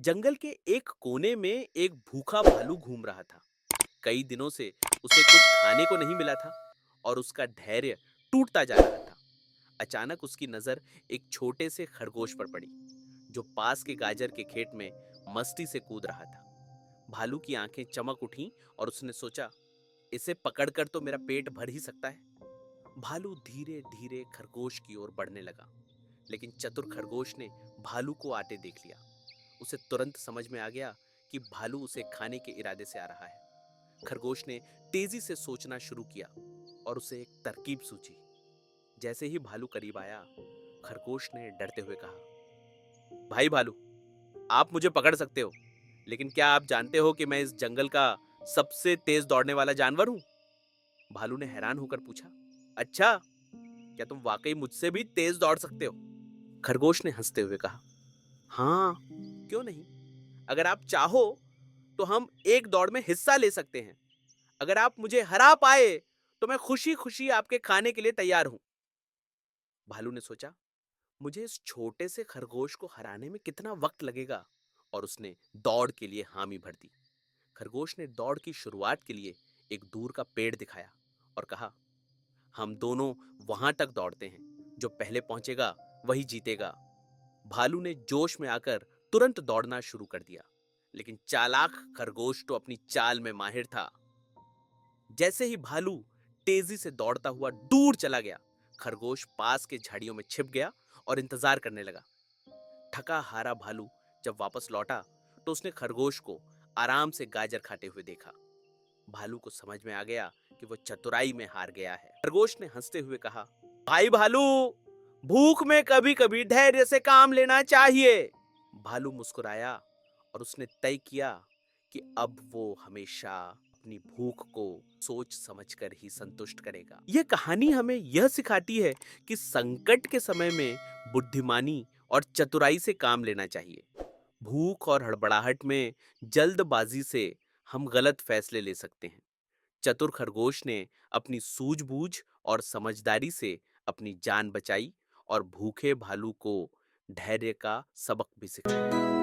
जंगल के एक कोने में एक भूखा भालू घूम रहा था। कई दिनों से उसे कुछ खाने को नहीं मिला था और उसका धैर्य टूटता जा रहा था। अचानक उसकी नजर एक छोटे से खरगोश पर पड़ी, जो पास के गाजर के खेत में मस्ती से कूद रहा था। भालू की आंखें चमक उठीं और उसने सोचा, इसे पकड़कर तो मेरा पेट भर ही सकता है। भालू धीरे धीरे खरगोश की ओर बढ़ने लगा, लेकिन चतुर खरगोश ने भालू को आते देख लिया। उसे तुरंत समझ में आ गया कि भालू उसे खाने के इरादे से आ रहा है। खरगोश ने तेजी से सोचना शुरू किया और उसे एक तरकीब सूझी। जैसे ही भालू करीब आया, खरगोश ने डरते हुए कहा, भाई भालू, आप मुझे पकड़ सकते हो, लेकिन क्या आप जानते हो कि मैं इस जंगल का सबसे तेज दौड़ने वाला जानवर हूं? भालू ने हैरान होकर पूछा, अच्छा, क्या तुम वाकई मुझसे भी तेज दौड़ सकते हो? खरगोश ने हंसते हुए कहा, हाँ, क्यों नहीं। अगर आप चाहो तो हम एक दौड़ में हिस्सा ले सकते हैं। अगर आप मुझे हरा पाए तो मैं खुशी खुशी आपके खाने के लिए तैयार हूं। भालू ने सोचा, मुझे इस छोटे से खरगोश को हराने में कितना वक्त लगेगा, और उसने दौड़ के लिए हामी भर दी। खरगोश ने दौड़ की शुरुआत के लिए एक दूर का पेड़ दिखाया और कहा, हम दोनों वहां तक दौड़ते हैं, जो पहले पहुंचेगा वही जीतेगा। भालू ने जोश में आकर तुरंत दौड़ना शुरू कर दिया, लेकिन चालाक खरगोश तो अपनी चाल में माहिर था। जैसे ही भालू तेजी से दौड़ता हुआ दूर चला गया, खरगोश पास के झाड़ियों में छिप गया और इंतजार करने लगा। थका हारा भालू जब वापस लौटा तो उसने खरगोश को आराम से गाजर खाते हुए देखा। भालू को समझ में आ गया कि वो चतुराई में हार गया है। खरगोश ने हंसते हुए कहा, भाई भालू, भूख में कभी कभी धैर्य से काम लेना चाहिए। भालू मुस्कुराया और उसने तय किया कि अब वो हमेशा अपनी भूख को सोच समझकर ही संतुष्ट करेगा। यह कहानी हमें यह सिखाती है कि संकट के समय में बुद्धिमानी और चतुराई से काम लेना चाहिए। भूख और हड़बड़ाहट में जल्दबाजी से हम गलत फैसले ले सकते हैं। चतुर खरगोश ने अपनी सूझबूझ और समझदारी से अपनी जान बचाई और भूखे भालू को धैर्य का सबक भी सिखाया।